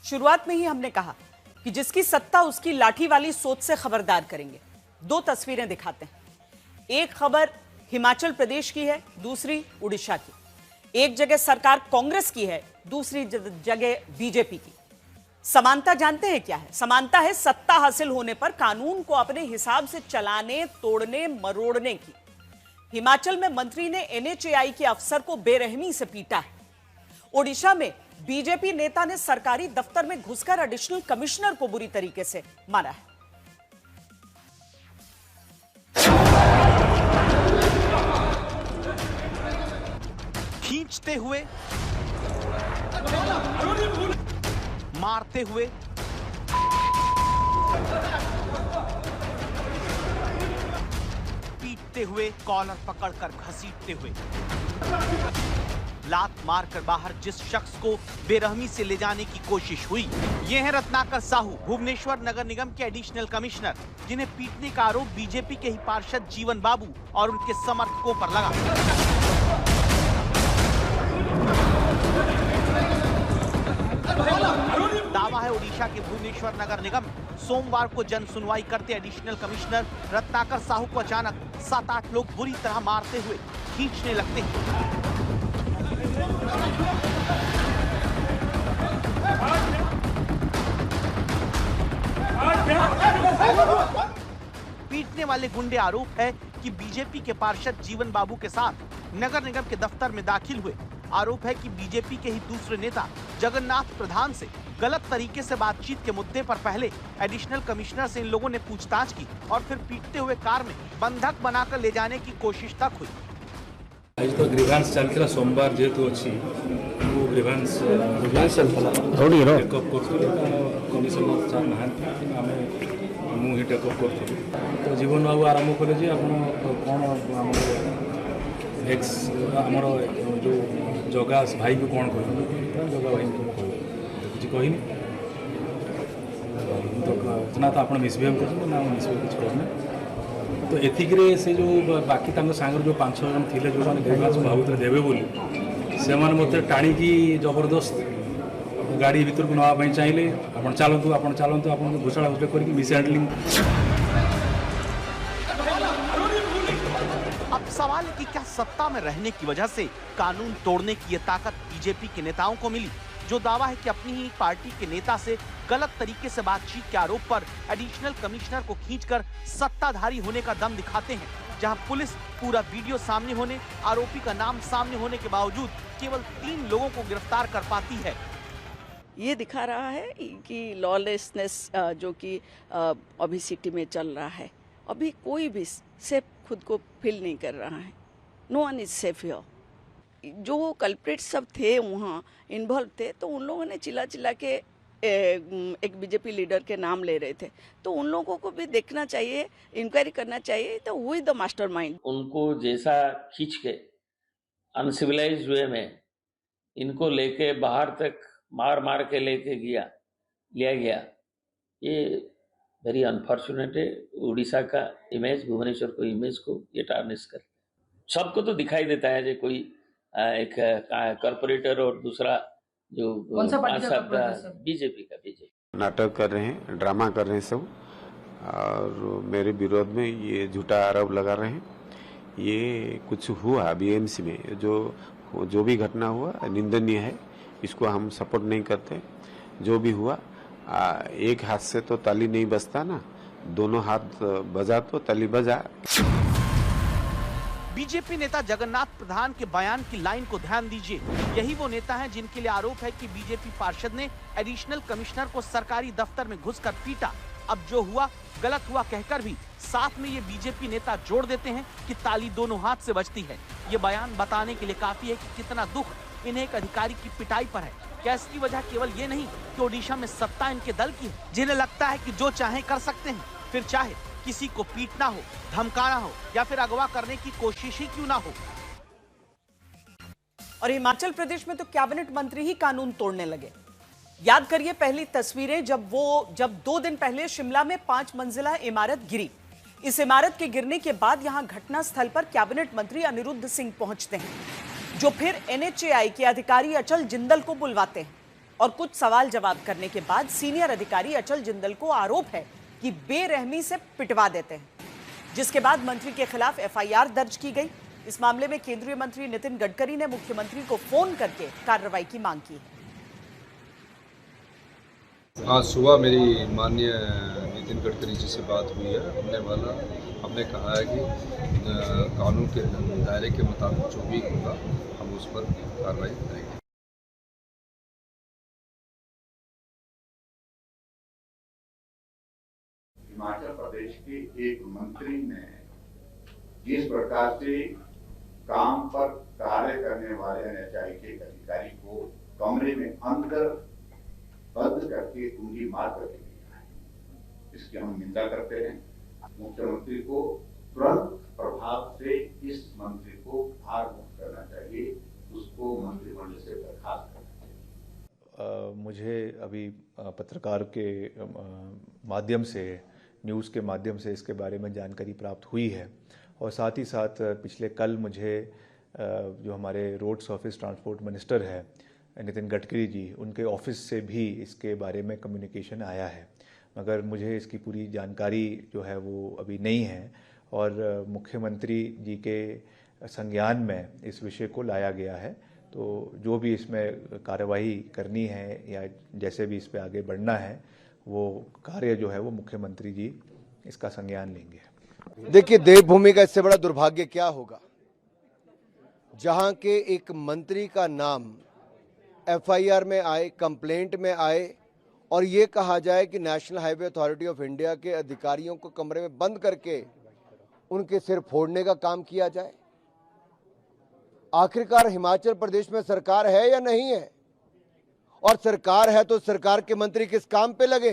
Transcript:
शुरुआत में ही हमने कहा कि जिसकी सत्ता उसकी लाठी वाली सोच से खबरदार करेंगे। दो तस्वीरें दिखाते हैं। एक खबर हिमाचल प्रदेश की है, दूसरी उड़ीसा की। एक जगह सरकार कांग्रेस की है, दूसरी जगह बीजेपी की। समानता जानते हैं क्या है? समानता है सत्ता हासिल होने पर कानून को अपने हिसाब से चलाने, तोड़ने, मरोड़ने की। हिमाचल में मंत्री ने एनएचएआई के अफसर को बेरहमी से पीटा है। ओडिशा में बीजेपी नेता ने सरकारी दफ्तर में घुसकर एडिशनल कमिश्नर को बुरी तरीके से मारा है। खींचते हुए, मारते हुए, पीटते हुए, कॉलर पकड़कर घसीटते हुए, लात मारकर बाहर जिस शख्स को बेरहमी से ले जाने की कोशिश हुई, ये है रत्नाकर साहू, भुवनेश्वर नगर निगम के एडिशनल कमिश्नर, जिन्हें पीटने का आरोप बीजेपी के ही पार्षद जीवन बाबू और उनके समर्थकों पर लगा। दावा है ओडिशा के भुवनेश्वर नगर निगम सोमवार को जन सुनवाई करते एडिशनल कमिश्नर रत्नाकर साहू को अचानक 7-8 लोग बुरी तरह मारते हुए खींचने लगते हैं। पीटने वाले गुंडे आरोप है कि बीजेपी के पार्षद जीवन बाबू के साथ नगर निगम के दफ्तर में दाखिल हुए। आरोप है कि बीजेपी के ही दूसरे नेता जगन्नाथ प्रधान से गलत तरीके से बातचीत के मुद्दे पर पहले एडिशनल कमिश्नर से इन लोगों ने पूछताछ की और फिर पीटते हुए कार में बंधक बनाकर ले जाने की कोशिश तक हुई। आज तो ग्रीवांस चलता सोमवार जेतु अच्छी वो ग्रीवांस टेकअप कमिशनर सर नहांती आम मुझे टेकअप कर तो जीवन बाबू आरंभ कले जे कौन एक्स आमर जो जगा भाई को कौन कह जगा भाई को कुछ कहनी तो ना तो आप मिसबिहेव कर मिसबिहेव कुछ करना तो एथिक्रे से जो बाकी सांगर जो 5-6 जन थे जो मैंने ग्रीवांस भावुले देवे बोली से मत टाणी जबरदस्त गाड़ी भीतर को नापी चाहिए आप चलतु आप घुषड़ा घुषड़ा कर मिस हैंडलिंग। अब सवाल है कि क्या सत्ता में रहने की वजह से कानून तोड़ने की ये ताकत बीजेपी के नेताओं को मिली, जो दावा है कि अपनी ही पार्टी के नेता से गलत तरीके से बातचीत के आरोप पर एडिशनल कमिश्नर को खींचकर सत्ताधारी होने का दम दिखाते हैं, जहां पुलिस पूरा वीडियो सामने होने, आरोपी का नाम सामने होने के बावजूद केवल 3 लोगों को गिरफ्तार कर पाती है। ये दिखा रहा है कि लॉलेसनेस जो कि अभी सिटी में चल रहा है, अभी कोई भी सेफ खुद को फील नहीं कर रहा है। No one is safe here. जो कल्प्रिट सब थे वहाँ इन्वॉल्व थे, तो उन लोगों ने चिल्ला चिल्ला के एक बीजेपी लीडर के नाम ले रहे थे, तो उन लोगों को भी देखना चाहिए, इंक्वायरी करना चाहिए, तो हु इज द मास्टरमाइंड। उनको जैसा खींच के अनसिविलाइज वे में इनको लेके बाहर तक मार मार के लेके लिया गया, ये वेरी अनफॉर्चुनेट है। उड़ीसा का इमेज, भुवनेश्वर को इमेज को ये टार्निश कर, सबको तो दिखाई देता है जो कोई एक कॉर्पोरेटर और दूसरा जो बीजेपी का नाटक कर रहे हैं, ड्रामा कर रहे हैं सब, और मेरे विरोध में ये झूठा आरोप लगा रहे हैं। ये कुछ हुआ बीएमसी में, जो भी घटना हुआ निंदनीय है, इसको हम सपोर्ट नहीं करते। जो भी हुआ, एक हाथ से तो ताली नहीं बजता ना, दोनों हाथ बजा तो ताली बजा। बीजेपी नेता जगन्नाथ प्रधान के बयान की लाइन को ध्यान दीजिए। यही वो नेता हैं जिनके लिए आरोप है कि बीजेपी पार्षद ने एडिशनल कमिश्नर को सरकारी दफ्तर में घुसकर पीटा। अब जो हुआ गलत हुआ कहकर भी साथ में ये बीजेपी नेता जोड़ देते हैं कि ताली दोनों हाथ से बजती है। ये बयान बताने के लिए काफी है कि कितना दुख इन्हें एक अधिकारी की पिटाई पर है। क्या इसकी वजह केवल ये नहीं कि ओडिशा में सत्ता इनके दल की है, जिन्हें लगता है कि जो चाहे कर सकते हैं, फिर चाहे किसी को पीटना हो, धमकाना हो या फिर अगवा करने की कोशिश ही क्यों ना हो। और हिमाचल प्रदेश में तो कैबिनेट मंत्री ही कानून तोड़ने लगे। याद करिए पहली तस्वीरें, जब 2 दिन पहले शिमला में 5 मंजिला इमारत गिरी। इस इमारत के गिरने के बाद यहां घटना स्थल पर कैबिनेट मंत्री अनिरुद्ध सिंह पहुंचते हैं, जो फिर एनएचएआई के अधिकारी अचल जिंदल को बुलवाते हैं। और कुछ सवाल जवाब करने के बाद सीनियर अधिकारी अचल जिंदल को आरोप है कि बेरहमी से पिटवा देते हैं, जिसके बाद मंत्री के खिलाफ एफआईआर दर्ज की गई। इस मामले में केंद्रीय मंत्री नितिन गडकरी ने मुख्यमंत्री को फोन करके कार्रवाई की मांग की है। आज सुबह मेरी माननीय नितिन गडकरी जी से बात हुई है। हमने कहा है कि कानून के दायरे के मुताबिक जो भी होगा हम उस पर कार्रवाई करेंगे। हिमाचल प्रदेश के एक मंत्री ने जिस प्रकार से काम पर कार्य करने वाले एनएचआई के अधिकारी को कमरे में अंदर बंद करके उंगली मार करके दिया है, इसकी हम निंदा करते हैं। मुख्यमंत्री को तुरंत प्रभाव से इस मंत्री को भार मुक्त करना चाहिए, उसको मंत्रिमंडल से बर्खास्त करना चाहिए। मुझे अभी पत्रकार के माध्यम से, न्यूज़ के माध्यम से इसके बारे में जानकारी प्राप्त हुई है और साथ ही साथ पिछले कल मुझे जो हमारे रोड्स ऑफिस ट्रांसपोर्ट मिनिस्टर है नितिन गडकरी जी, उनके ऑफिस से भी इसके बारे में कम्युनिकेशन आया है, मगर मुझे इसकी पूरी जानकारी जो है वो अभी नहीं है और मुख्यमंत्री जी के संज्ञान में इस विषय को लाया गया है। तो जो भी इसमें कार्रवाई करनी है या जैसे भी इस पे आगे बढ़ना है, वो कार्य जो है वो मुख्यमंत्री जी इसका संज्ञान लेंगे। देखिए, देवभूमि का इससे बड़ा दुर्भाग्य क्या होगा, जहां के एक मंत्री का नाम एफआईआर में आए, कंप्लेंट में आए और ये कहा जाए कि national highway authority of India के अधिकारियों को कमरे में बंद करके उनके सिर फोड़ने का काम किया जाए। आखिरकार हिमाचल प्रदेश में सरकार है या नहीं है? और सरकार है तो सरकार के मंत्री किस काम पे लगे?